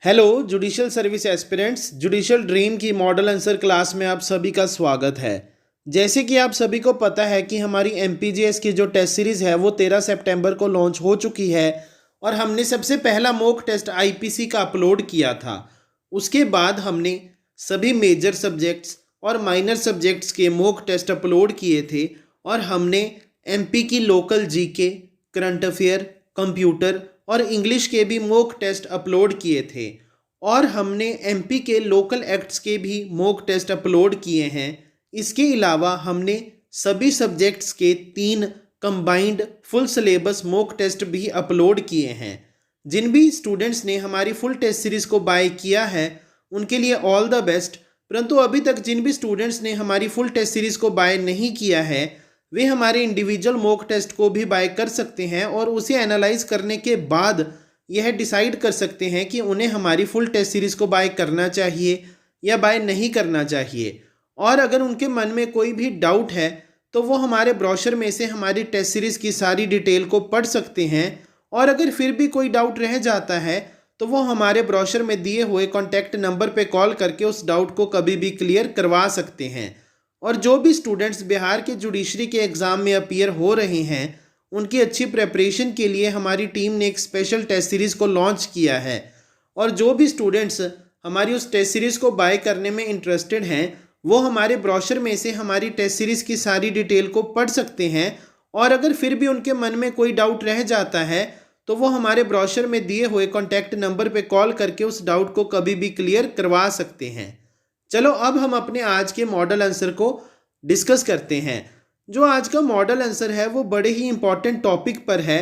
Hello judicial service aspirants, judicial dream की model answer class में आप सभी का स्वागत है। जैसे कि आप सभी को पता है कि हमारी एमपीजीएस की जो टेस्ट सीरीज़ है वो 13 सितंबर को लॉन्च हो चुकी है और हमने सबसे पहला मॉक टेस्ट आईपीसी का अपलोड किया था। उसके बाद हमने सभी मेजर सब्जेक्ट्स और माइनर सब्जेक्ट्स के मॉक टेस्ट अपलोड किए थे और हमने एमपी की local GK, current affair, computer और इंग्लिश के भी मॉक टेस्ट अपलोड किए थे और हमने एमपी के लोकल एक्ट्स के भी मॉक टेस्ट अपलोड किए हैं। इसके अलावा हमने सभी सब्जेक्ट्स के 3 combined full syllabus mock test भी अपलोड किए हैं। जिन भी स्टूडेंट्स ने हमारी फुल टेस्ट सीरीज़ को बाय किया है उनके लिए ऑल द बेस्ट। परंतु अभी तक जिन भी स्टूडेंट्स ने हमारी फुल टेस्ट सीरीज़ को बाय नहीं किया है वे हमारे इंडिविजुअल मॉक टेस्ट को भी बाय कर सकते हैं और उसे एनालाइज करने के बाद यह डिसाइड कर सकते हैं कि उन्हें हमारी फुल टेस्ट सीरीज़ को बाय करना चाहिए या बाय नहीं करना चाहिए। और अगर उनके मन में कोई भी डाउट है तो वो हमारे ब्रोशर में से हमारी टेस्ट सीरीज़ की सारी डिटेल को पढ़ सकते हैं और अगर फिर भी कोई डाउट रह जाता है तो वो हमारे ब्रोशर में दिए हुए कॉन्टैक्ट नंबर पर कॉल करके उस डाउट को कभी भी क्लियर करवा सकते हैं। और जो भी स्टूडेंट्स बिहार के जुडिशरी के एग्ज़ाम में अपीयर हो रहे हैं उनकी अच्छी प्रेपरेशन के लिए हमारी टीम ने एक स्पेशल टेस्ट सीरीज़ को लॉन्च किया है और जो भी स्टूडेंट्स हमारी उस टेस्ट सीरीज़ को बाय करने में इंटरेस्टेड हैं वो हमारे ब्रोशर में से हमारी टेस्ट सीरीज़ की सारी डिटेल को पढ़ सकते हैं और अगर फिर भी उनके मन में कोई डाउट रह जाता है तो वो हमारे ब्रोशर में दिए हुए कॉन्टैक्ट नंबर पर कॉल करके उस डाउट को कभी भी क्लियर करवा सकते हैं। चलो अब हम अपने आज के मॉडल आंसर को डिस्कस करते हैं। जो आज का मॉडल आंसर है वो बड़े ही इंपॉर्टेंट टॉपिक पर है,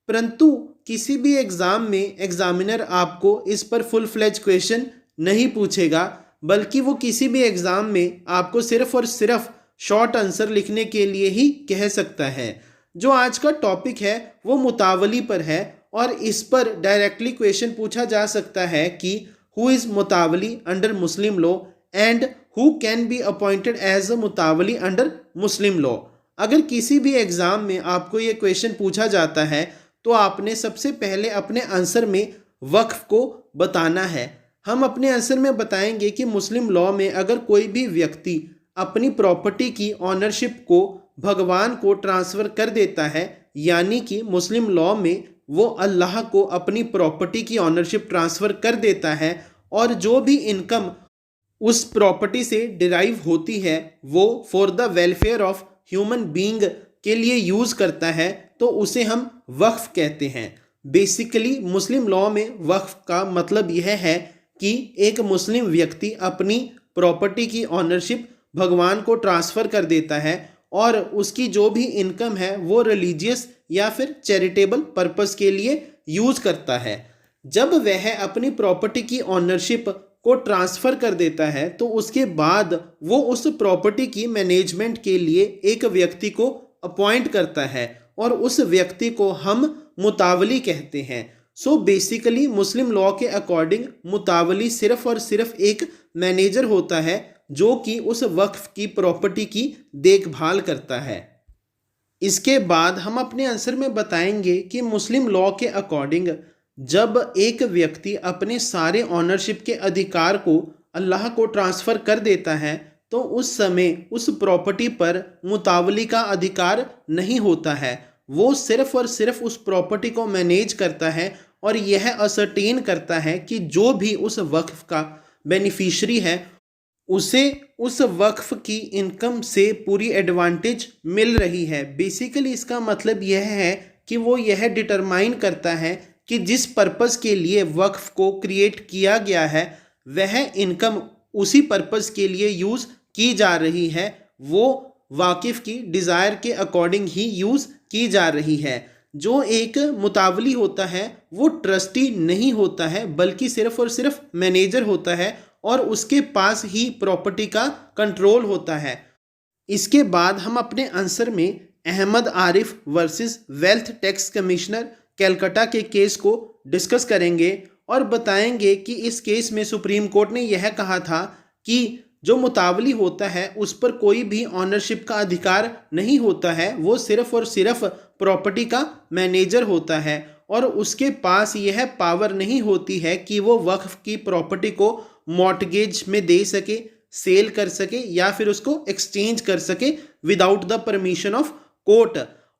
परंतु किसी भी एग्ज़ाम में एग्जामिनर आपको इस पर फुल फ्लेज क्वेश्चन नहीं पूछेगा, बल्कि वो किसी भी एग्ज़ाम में आपको सिर्फ और सिर्फ शॉर्ट आंसर लिखने के लिए ही कह सकता है। जो आज का टॉपिक है वो मुतावली पर है और इस पर डायरेक्टली क्वेश्चन पूछा जा सकता है कि who is mutawalli under Muslim law and who can be appointed as a mutawalli under Muslim law. अगर किसी भी एग्ज़ाम में आपको ये क्वेश्चन पूछा जाता है तो आपने सबसे पहले अपने आंसर में वक्फ को बताना है। हम अपने आंसर में बताएंगे कि मुस्लिम लॉ में अगर कोई भी व्यक्ति अपनी प्रॉपर्टी की ऑनरशिप को भगवान को ट्रांसफ़र कर देता है, यानी कि मुस्लिम लॉ में वो अल्लाह को अपनी प्रॉपर्टी की ऑनरशिप ट्रांसफ़र कर देता है और जो भी इनकम उस प्रॉपर्टी से डिराइव होती है वो for the welfare of human being के लिए यूज़ करता है, तो उसे हम वक्फ कहते हैं। बेसिकली मुस्लिम लॉ में वक्फ का मतलब यह है कि एक मुस्लिम व्यक्ति अपनी प्रॉपर्टी की ऑनरशिप भगवान को ट्रांसफ़र कर देता है और उसकी जो भी इनकम है वो रिलीजियस या फिर चैरिटेबल पर्पस के लिए यूज़ करता है। जब वह अपनी प्रॉपर्टी की ऑनरशिप को ट्रांसफ़र कर देता है तो उसके बाद वो उस प्रॉपर्टी की मैनेजमेंट के लिए एक व्यक्ति को अपॉइंट करता है और उस व्यक्ति को हम मुतावली कहते हैं। सो बेसिकली मुस्लिम लॉ के अकॉर्डिंग मुतावली सिर्फ और सिर्फ एक मैनेजर होता है जो कि उस वक्फ की प्रॉपर्टी की देखभाल करता है। इसके बाद हम अपने आंसर में बताएंगे कि मुस्लिम लॉ के अकॉर्डिंग जब एक व्यक्ति अपने सारे ऑनरशिप के अधिकार को अल्लाह को ट्रांसफ़र कर देता है तो उस समय उस प्रॉपर्टी पर मुतावली का अधिकार नहीं होता है। वो सिर्फ और सिर्फ उस प्रॉपर्टी को मैनेज करता है और यह असर्टेन करता है कि जो भी उस वक्फ का बेनिफिशरी है उसे उस वक्फ की इनकम से पूरी एडवांटेज मिल रही है। बेसिकली इसका मतलब यह है कि वो यह डिटरमाइन करता है कि जिस पर्पस के लिए वक्फ को क्रिएट किया गया है वह इनकम उसी पर्पस के लिए यूज़ की जा रही है, वो वाकिफ़ की डिज़ायर के अकॉर्डिंग ही यूज़ की जा रही है। जो एक मुतावली होता है वो ट्रस्टी नहीं होता है बल्कि सिर्फ और सिर्फ मैनेजर होता है और उसके पास ही प्रॉपर्टी का कंट्रोल होता है। इसके बाद हम अपने आंसर में Ahmad Arif versus wealth tax commissioner Calcutta के केस को डिस्कस करेंगे और बताएंगे कि इस केस में सुप्रीम कोर्ट ने यह कहा था कि जो मुतावली होता है उस पर कोई भी ऑनरशिप का अधिकार नहीं होता है, वो सिर्फ और सिर्फ प्रॉपर्टी का मैनेजर होता है और उसके पास यह पावर नहीं होती है कि वो वक्फ की प्रॉपर्टी को मॉर्टगेज में दे सके, सेल कर सके या फिर उसको एक्सचेंज कर सके without the permission of court.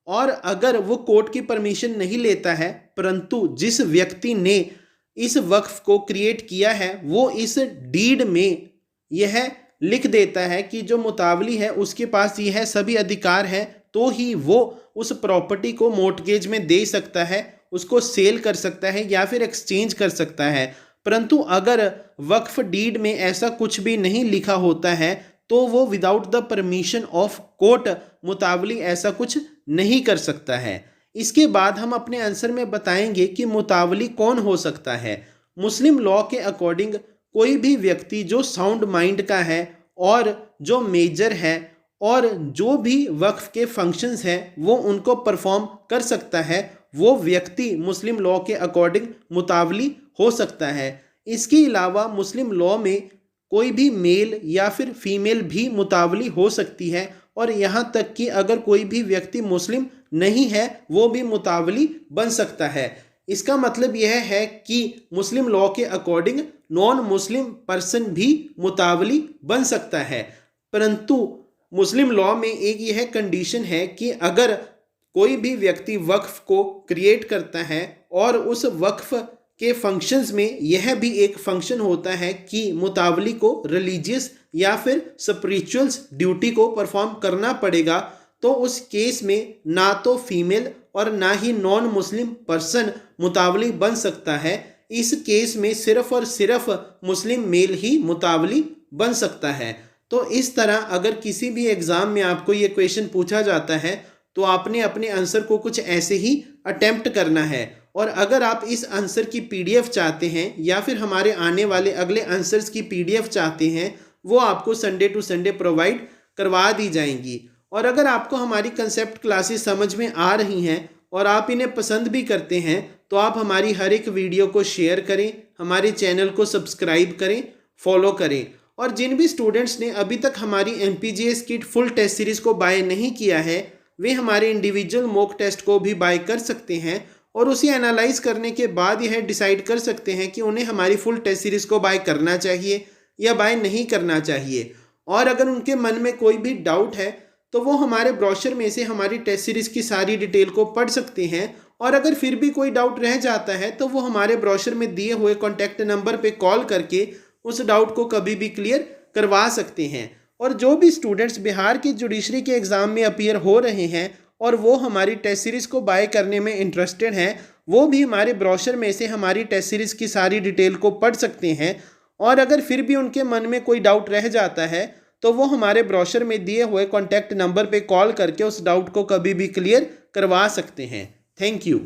और अगर वो कोर्ट की परमिशन नहीं लेता है, परंतु जिस व्यक्ति ने इस वक्फ को क्रिएट किया है वो इस डीड में यह लिख देता है कि जो मुतावली है उसके पास यह सभी अधिकार है, तो ही वो उस प्रॉपर्टी को मॉर्टगेज में दे सकता है, उसको सेल कर सकता है या फिर एक्सचेंज कर सकता है। परंतु अगर वक्फ डीड में ऐसा कुछ भी नहीं लिखा होता है तो वो without the permission of court मुतावली ऐसा कुछ नहीं कर सकता है। इसके बाद हम अपने आंसर में बताएंगे कि मुतावली कौन हो सकता है। मुस्लिम लॉ के अकॉर्डिंग कोई भी व्यक्ति जो साउंड माइंड का है और जो मेजर है और जो भी वक्फ के फंक्शंस हैं वो उनको परफॉर्म कर सकता है, वो व्यक्ति मुस्लिम लॉ के अकॉर्डिंग मुतावली हो सकता है। इसके अलावा मुस्लिम लॉ में कोई भी मेल या फिर फीमेल भी मुतावली हो सकती है, और यहाँ तक कि अगर कोई भी व्यक्ति मुस्लिम नहीं है वो भी मुतावली बन सकता है। इसका मतलब यह है कि मुस्लिम लॉ के अकॉर्डिंग नॉन मुस्लिम पर्सन भी मुतावली बन सकता है। परंतु मुस्लिम लॉ में एक यह कंडीशन है कि अगर कोई भी व्यक्ति वक्फ को क्रिएट करता है और उस वक्फ के फंक्शंस में यह भी एक फंक्शन होता है कि मुतावली को रिलीजियस या फिर स्पिरिचुअल्स ड्यूटी को परफॉर्म करना पड़ेगा, तो उस केस में ना तो फीमेल और ना ही नॉन मुस्लिम पर्सन मुतावली बन सकता है। इस केस में सिर्फ और सिर्फ मुस्लिम मेल ही मुतावली बन सकता है। तो इस तरह अगर किसी भी एग्ज़ाम में आपको ये क्वेश्चन पूछा जाता है तो आपने अपने आंसर को कुछ ऐसे ही अटेम्प्ट करना है। और अगर आप इस आंसर की पीडीएफ चाहते हैं या फिर हमारे आने वाले अगले आंसर्स की पीडीएफ चाहते हैं, वो आपको संडे टू संडे प्रोवाइड करवा दी जाएंगी। और अगर आपको हमारी कंसेप्ट क्लासेस समझ में आ रही हैं और आप इन्हें पसंद भी करते हैं तो आप हमारी हर एक वीडियो को शेयर करें, हमारे चैनल को सब्सक्राइब करें, फॉलो करें। और जिन भी स्टूडेंट्स ने अभी तक हमारी MPGS kit full test series को बाय नहीं किया है वे हमारे इंडिविजुअल मॉक टेस्ट को भी बाय कर सकते हैं और उसे एनालाइज करने के बाद यह डिसाइड कर सकते हैं कि उन्हें हमारी फुल टेस्ट सीरीज़ को बाय करना चाहिए या बाय नहीं करना चाहिए। और अगर उनके मन में कोई भी डाउट है तो वो हमारे ब्रोशर में से हमारी टेस्ट सीरीज़ की सारी डिटेल को पढ़ सकते हैं। और अगर फिर भी कोई डाउट रह जाता है तो वो हमारे ब्रोशर में दिए हुए कॉन्टैक्ट नंबर पे कॉल करके उस डाउट को कभी भी क्लियर करवा सकते हैं। और जो भी स्टूडेंट्स बिहार की जुडिशरी के एग्ज़ाम में अपीयर हो रहे हैं और वो हमारी टेस्ट सीरीज़ को बाय करने में इंटरेस्टेड हैं, वो भी हमारे ब्रोशर में से हमारी टेस्ट सीरीज़ की सारी डिटेल को पढ़ सकते हैं। और अगर फिर भी उनके मन में कोई डाउट रह जाता है तो वो हमारे ब्रोशर में दिए हुए कॉन्टैक्ट नंबर पे कॉल करके उस डाउट को कभी भी क्लियर करवा सकते हैं। Thank you.